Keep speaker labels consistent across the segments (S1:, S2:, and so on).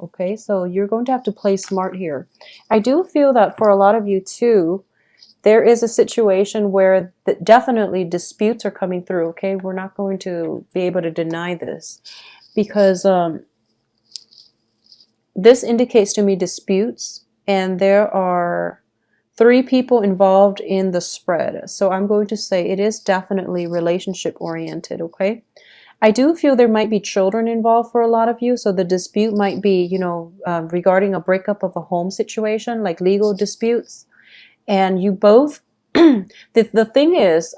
S1: Okay, so you're going to have to play smart here. I do feel that for a lot of you too, there is a situation where definitely disputes are coming through. Okay, we're not going to be able to deny this because this indicates to me disputes, and there are three people involved in the spread. So I'm going to say it is definitely relationship oriented. Okay, I do feel there might be children involved for a lot of you. So the dispute might be, regarding a breakup of a home situation, like legal disputes. And you both, the thing is,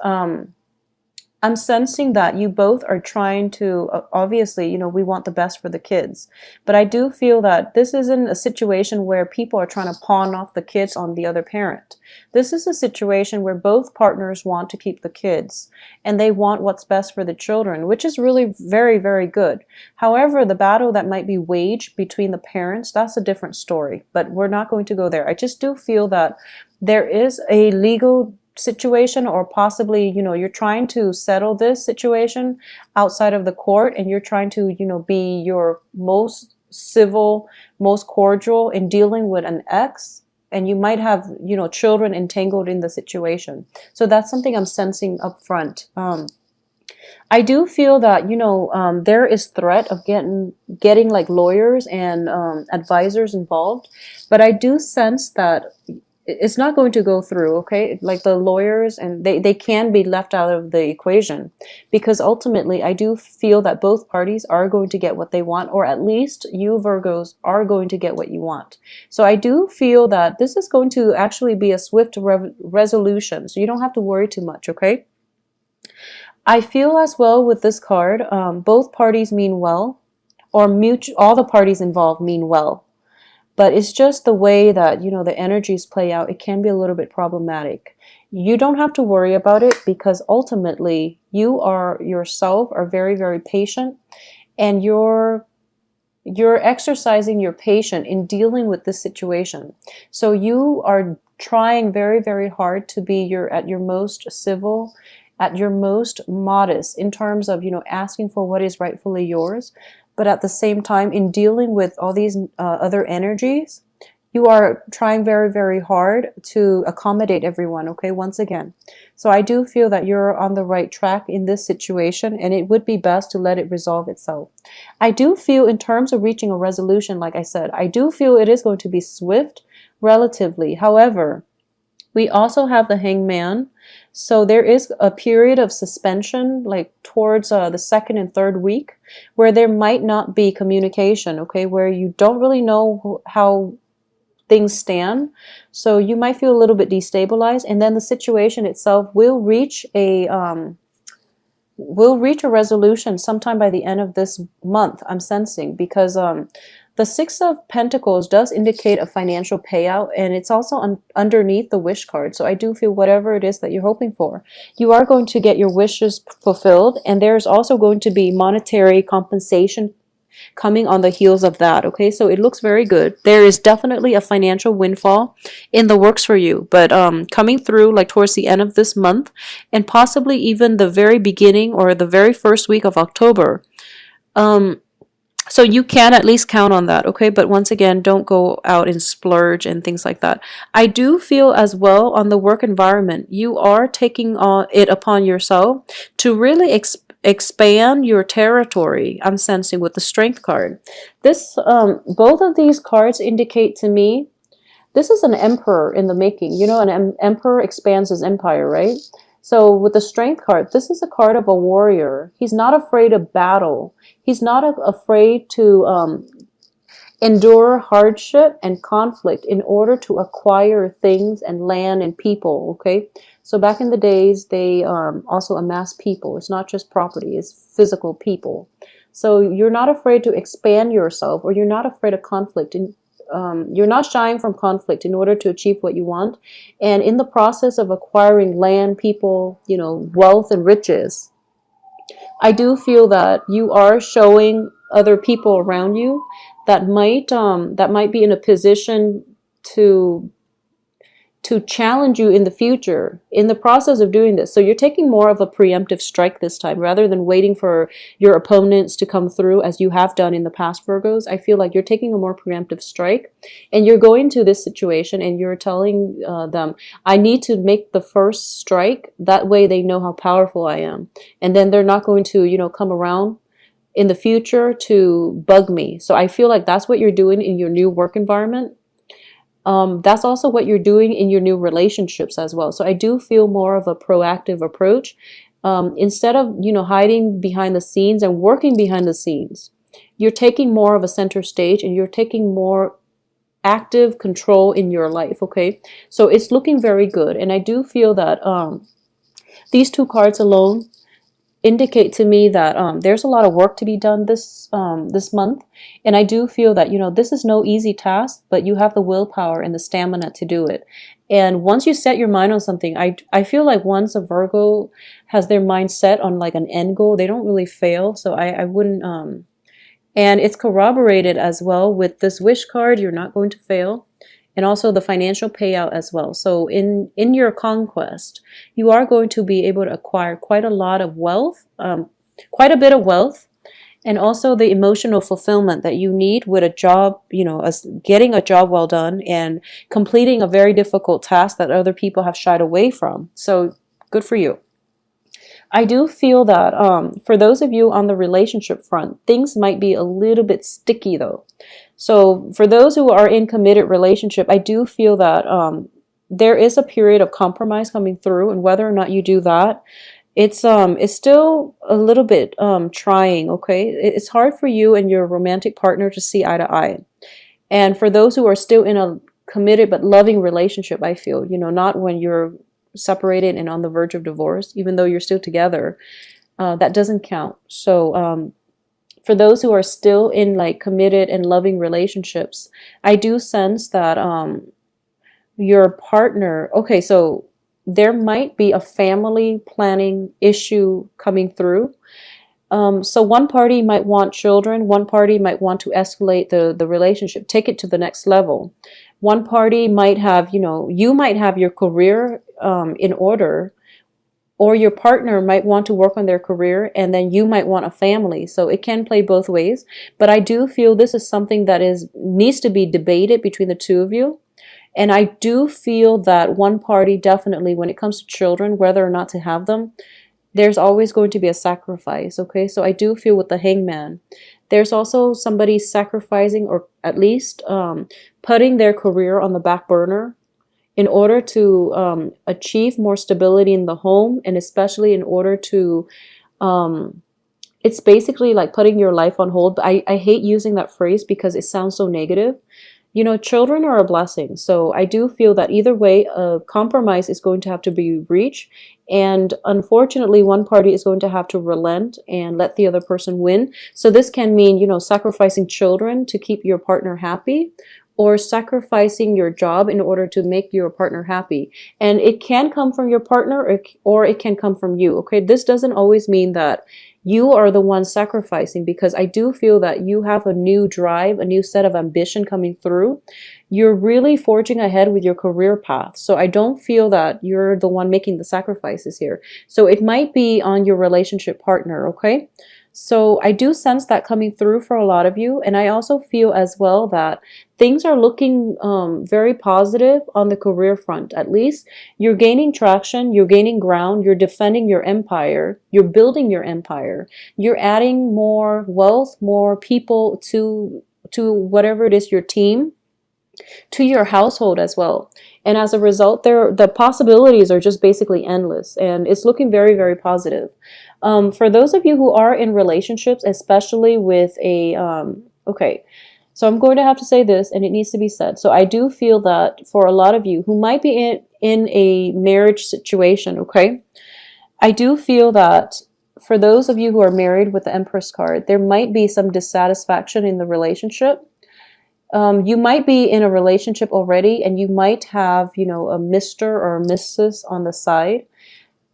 S1: I'm sensing that you both are trying to, obviously, we want the best for the kids. But I do feel that this isn't a situation where people are trying to pawn off the kids on the other parent. This is a situation where both partners want to keep the kids and they want what's best for the children, which is really very, very good. However, the battle that might be waged between the parents, that's a different story. But we're not going to go there. I just do feel that there is a legal situation, or possibly, you're trying to settle this situation outside of the court, and you're trying to, be your most civil, most cordial in dealing with an ex, and you might have, children entangled in the situation. So that's something I'm sensing up front. I do feel that, there is threat of getting like lawyers and advisors involved, but I do sense that it's not going to go through. Okay, like the lawyers, and they can be left out of the equation, because ultimately I do feel that both parties are going to get what they want, or at least you Virgos are going to get what you want. So I do feel that this is going to actually be a swift resolution, so you don't have to worry too much. Okay, I feel as well with this card, both parties mean well, or all the parties involved mean well. But it's just the way that, the energies play out. It can be a little bit problematic. You don't have to worry about it, because ultimately you are yourself are very, very patient, and you're exercising your patience in dealing with this situation. So you are trying very, very hard to be at your most civil, at your most modest in terms of, asking for what is rightfully yours. But at the same time, in dealing with all these other energies, you are trying very, very hard to accommodate everyone, okay, once again. So I do feel that you're on the right track in this situation, and it would be best to let it resolve itself. I do feel, in terms of reaching a resolution, like I said, I do feel it is going to be swift, relatively. However, we also have the Hangman. So there is a period of suspension, like towards the second and third week, where there might not be communication, okay, where you don't really know how things stand. So you might feel a little bit destabilized, and then the situation itself will reach a resolution sometime by the end of this month, I'm sensing, because the Six of Pentacles does indicate a financial payout, and it's also underneath the wish card. So I do feel whatever it is that you're hoping for, you are going to get your wishes fulfilled, and there's also going to be monetary compensation coming on the heels of that. Okay, so it looks very good. There is definitely a financial windfall in the works for you, but coming through like towards the end of this month, and possibly even the very beginning or the very first week of October. So you can at least count on that, okay? But once again, don't go out and splurge and things like that. I do feel as well on the work environment, you are taking it upon yourself to really expand your territory. I'm sensing with the Strength card. This, both of these cards indicate to me, this is an emperor in the making. An emperor expands his empire, right? So with the Strength card, this is a card of a warrior. He's not afraid of battle. He's not afraid to endure hardship and conflict in order to acquire things and land and people, okay? So back in the days, they also amassed people. It's not just property, it's physical people. So you're not afraid to expand yourself, or you're not afraid of conflict. You're not shying from conflict in order to achieve what you want. And in the process of acquiring land, people, wealth and riches, I do feel that you are showing other people around you that might be in a position to to challenge you in the future in the process of doing this. So you're taking more of a preemptive strike this time rather than waiting for your opponents to come through as you have done in the past, Virgos. I feel like you're taking a more preemptive strike, and you're going to this situation and you're telling them, I need to make the first strike. That way they know how powerful I am. And then they're not going to, come around in the future to bug me. So I feel like that's what you're doing in your new work environment. That's also what you're doing in your new relationships as well. So I do feel more of a proactive approach. Instead of, hiding behind the scenes and working behind the scenes, you're taking more of a center stage and you're taking more active control in your life. Okay. So it's looking very good. And I do feel that these two cards alone indicate to me that there's a lot of work to be done this month, and I do feel that this is no easy task, but you have the willpower and the stamina to do it. And once you set your mind on something, I feel like once a Virgo has their mind set on like an end goal, they don't really fail. So I wouldn't and it's corroborated as well with this wish card. You're not going to fail. And also the financial payout as well. So in your conquest, you are going to be able to acquire quite a lot of wealth, quite a bit of wealth, and also the emotional fulfillment that you need with a job, as getting a job well done and completing a very difficult task that other people have shied away from. So good for you. I do feel that for those of you on the relationship front, things might be a little bit sticky though. So for those who are in committed relationship, I do feel that there is a period of compromise coming through, and whether or not you do that, it's still a little bit trying. Okay, it's hard for you and your romantic partner to see eye to eye. And for those who are still in a committed but loving relationship, I feel, not when you're separated and on the verge of divorce, even though you're still together, that doesn't count. So for those who are still in like committed and loving relationships, I do sense that your partner, okay, so there might be a family planning issue coming through. So one party might want children, one party might want to escalate the relationship, take it to the next level. One party might have, you might have your career in order, or your partner might want to work on their career, and then you might want a family. So it can play both ways. But I do feel this is something that needs to be debated between the two of you. And I do feel that one party definitely, when it comes to children, whether or not to have them, there's always going to be a sacrifice. Okay, so I do feel with the Hangman, there's also somebody sacrificing, or at least putting their career on the back burner in order to achieve more stability in the home, and especially in order to, it's basically like putting your life on hold. But I hate using that phrase because it sounds so negative. Children are a blessing. So I do feel that either way, a compromise is going to have to be reached. And unfortunately, one party is going to have to relent and let the other person win. So this can mean, sacrificing children to keep your partner happy, or sacrificing your job in order to make your partner happy. And it can come from your partner, or it can come from you. Okay, this doesn't always mean that you are the one sacrificing, because I do feel that you have a new drive, a new set of ambition coming through. You're really forging ahead with your career path. So I don't feel that you're the one making the sacrifices here. So it might be on your relationship partner, okay? So I do sense that coming through for a lot of you. And I also feel as well that things are looking very positive on the career front. At least you're gaining traction, you're gaining ground, you're defending your empire, you're building your empire, you're adding more wealth, more people to whatever it is, your team, to your household as well. And as a result, the possibilities are just basically endless, and it's looking very, very positive. For those of you who are in relationships, especially with a, okay, so I'm going to have to say this, and it needs to be said. So I do feel that for a lot of you who might be in a marriage situation, okay, I do feel that for those of you who are married with the Empress card, there might be some dissatisfaction in the relationship. You might be in a relationship already, and you might have, a Mr. or a Mrs. on the side,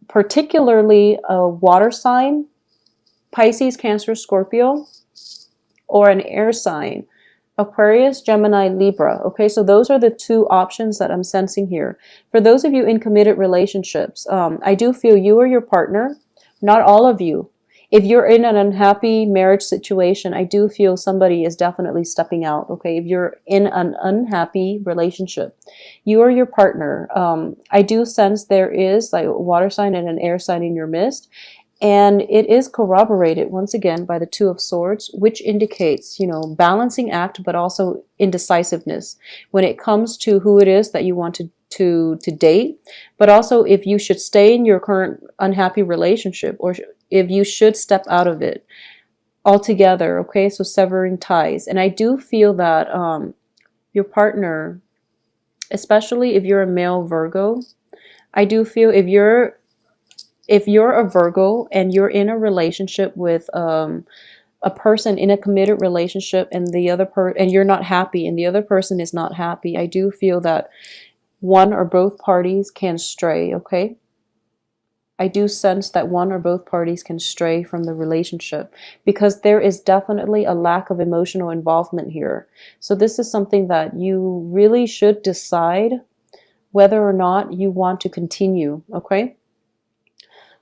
S1: particularly a water sign, Pisces, Cancer, Scorpio, or an air sign, Aquarius, Gemini, Libra. Okay, so those are the two options that I'm sensing here. For those of you in committed relationships, I do feel you or your partner, not all of you. If you're in an unhappy marriage situation, I do feel somebody is definitely stepping out. Okay, if you're in an unhappy relationship, you or your partner, I do sense there is like a water sign and an air sign in your midst. And it is corroborated once again by the Two of Swords, which indicates, balancing act, but also indecisiveness when it comes to who it is that you want to date, but also if you should stay in your current unhappy relationship or if you should step out of it altogether. Okay, so severing ties. And I do feel that your partner, especially if you're a male Virgo, I do feel if you're a Virgo and you're in a relationship with a person in a committed relationship and and you're not happy and the other person is not happy, I do feel that one or both parties can stray, okay? I do sense that one or both parties can stray from the relationship because there is definitely a lack of emotional involvement here. So this is something that you really should decide whether or not you want to continue, okay?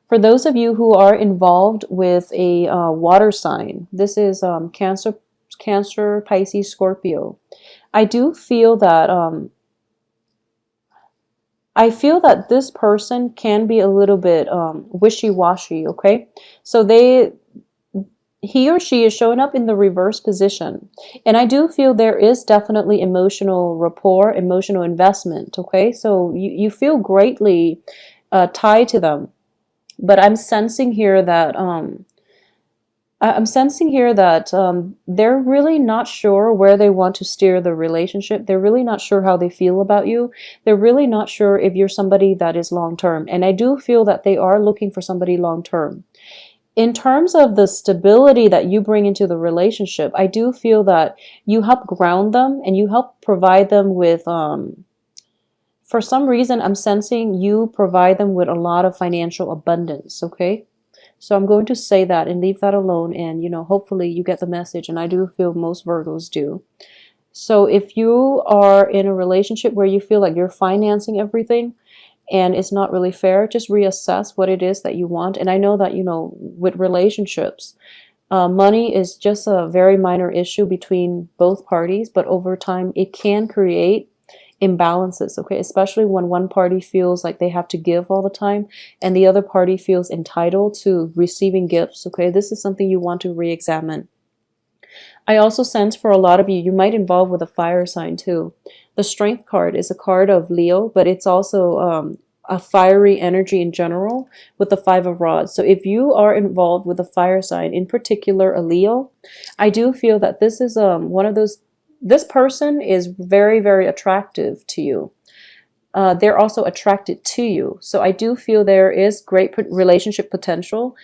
S1: For those of you who are involved with a water sign, this is Cancer, Pisces, Scorpio. I do feel that this person can be a little bit wishy-washy. Okay, so he or she is showing up in the reverse position, and I do feel there is definitely emotional rapport, emotional investment. Okay, so you feel greatly tied to them. But I'm sensing here that they're really not sure where they want to steer the relationship. They're really not sure how they feel about you. They're really not sure if you're somebody that is long term. And I do feel that they are looking for somebody long term. In terms of the stability that you bring into the relationship, I do feel that you help ground them and you help provide them with for some reason, I'm sensing you provide them with a lot of financial abundance, okay? So I'm going to say that and leave that alone, and, hopefully you get the message, and I do feel most Virgos do. So if you are in a relationship where you feel like you're financing everything and it's not really fair, just reassess what it is that you want. And I know that, with relationships, money is just a very minor issue between both parties, but over time it can create imbalances, okay? Especially when one party feels like they have to give all the time and the other party feels entitled to receiving gifts, okay? This is something you want to re-examine. I also sense for a lot of you, you might involve with a fire sign too. The Strength card is a card of Leo, but it's also a fiery energy in general with the Five of Rods. So if you are involved with a fire sign, in particular a Leo, I do feel that this is one of those. This person is very, very attractive to you. They're also attracted to you. So I do feel there is great relationship potential.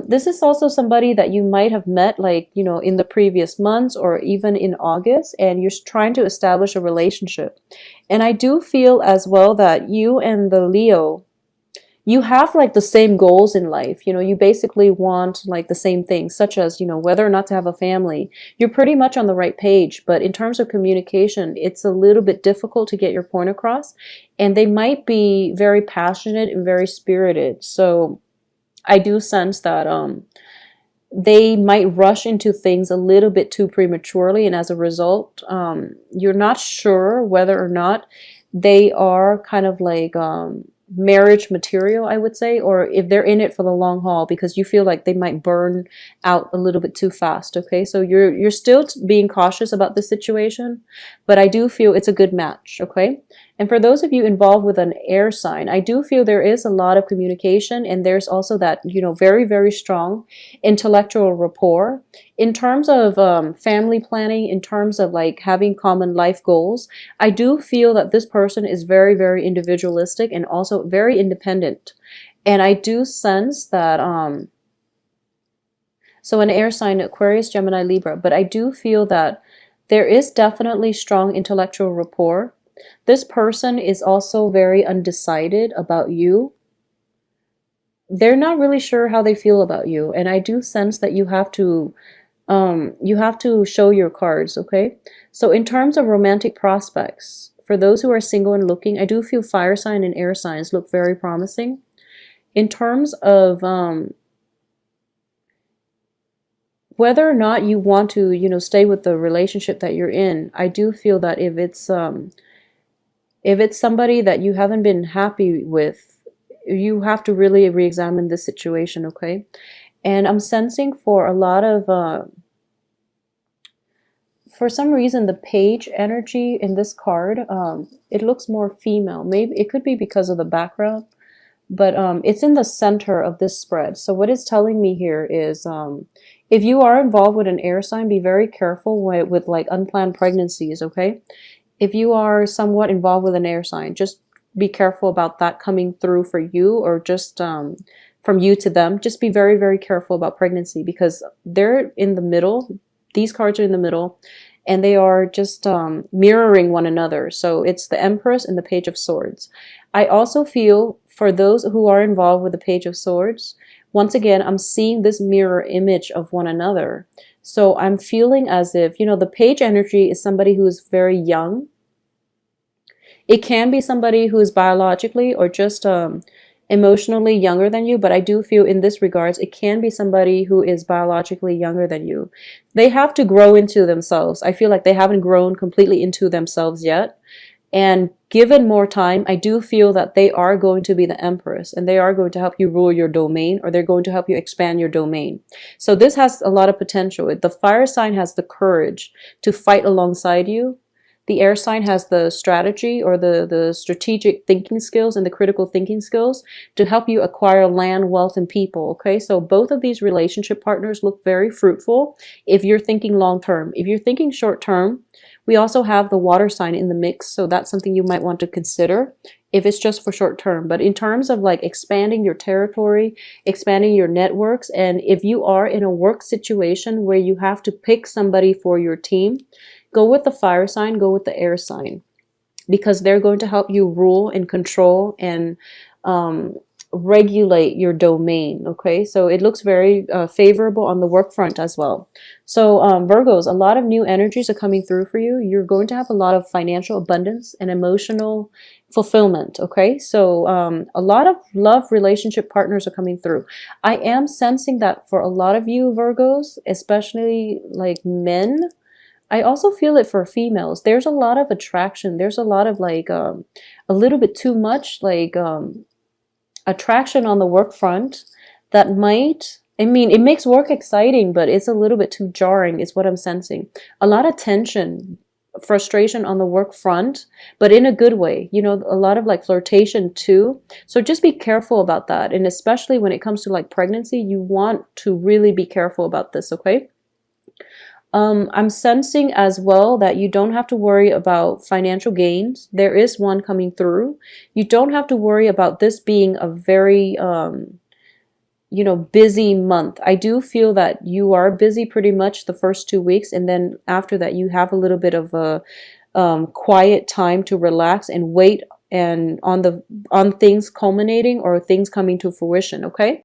S1: This is also somebody that you might have met in the previous months or even in August, and you're trying to establish a relationship. And I do feel as well that you and the Leo, you have the same goals in life. You basically want the same things, such as, whether or not to have a family. You're pretty much on the right page, but in terms of communication, it's a little bit difficult to get your point across, and they might be very passionate and very spirited. So I do sense that they might rush into things a little bit too prematurely, and as a result, you're not sure whether or not they are kind of marriage material, I would say, or if they're in it for the long haul, because you feel like they might burn out a little bit too fast. Okay, so you're still being cautious about the situation, but I do feel it's a good match. Okay, and for those of you involved with an air sign, I do feel there is a lot of communication, and there's also that very, very strong intellectual rapport in terms of family planning, in terms of having common life goals. I do feel that this person is very, very individualistic and also very independent. And I do sense that, so an air sign, Aquarius, Gemini, Libra, but I do feel that there is definitely strong intellectual rapport. This person is also very undecided about you. They're not really sure how they feel about you. And I do sense that you have to You have to show your cards, okay? So in terms of romantic prospects, for those who are single and looking, I do feel fire sign and air signs look very promising. In terms of whether or not you want to, stay with the relationship that you're in, I do feel that if it's somebody that you haven't been happy with, you have to really re-examine this situation, okay? And I'm sensing for a lot of for some reason the page energy in this card, it looks more female. Maybe it could be because of the background, but it's in the center of this spread. So what it's telling me here is if you are involved with an air sign, be very careful with like unplanned pregnancies, okay? If you are somewhat involved with an air sign, just be careful about that coming through for you, or just from you to them. Just be very, very careful about pregnancy, because they're in the middle. These cards are in the middle, and they are just mirroring one another. So it's the Empress and the Page of Swords. I also feel for those who are involved with the Page of Swords, once again, I'm seeing this mirror image of one another. So I'm feeling as if, the page energy is somebody who is very young. It can be somebody who is biologically or just emotionally younger than you, but I do feel in this regards, it can be somebody who is biologically younger than you. They have to grow into themselves. I feel like they haven't grown completely into themselves yet. And given more time, I do feel that they are going to be the Empress, and they are going to help you rule your domain, or they're going to help you expand your domain. So this has a lot of potential. The fire sign has the courage to fight alongside you. The air sign has the strategy, or the strategic thinking skills and the critical thinking skills to help you acquire land, wealth, and people. Okay, so both of these relationship partners look very fruitful if you're thinking long term. If you're thinking short term, we also have the water sign in the mix, so that's something you might want to consider if it's just for short term. But in terms of like expanding your territory, expanding your networks, and if you are in a work situation where you have to pick somebody for your team, go with the fire sign, go with the air sign, because they're going to help you rule and control and regulate your domain. Okay, so it looks very favorable on the work front as well. So Virgos, a lot of new energies are coming through for you. You're going to have a lot of financial abundance and emotional fulfillment. Okay, so a lot of love relationship partners are coming through. I am sensing that for a lot of you Virgos, especially like men. I also feel it for females. There's a lot of attraction. There's a lot of like a little bit too much like attraction on the work front that might, I mean, it makes work exciting, but it's a little bit too jarring is what I'm sensing. A lot of tension, frustration on the work front, but in a good way. A lot of like flirtation too. So just be careful about that. And especially when it comes to like pregnancy, you want to really be careful about this, okay? I'm sensing as well that you don't have to worry about financial gains. There is one coming through. You don't have to worry about this being a very, busy month. I do feel that you are busy pretty much the first 2 weeks, and then after that you have a little bit of a quiet time to relax and wait and on things culminating or things coming to fruition, okay?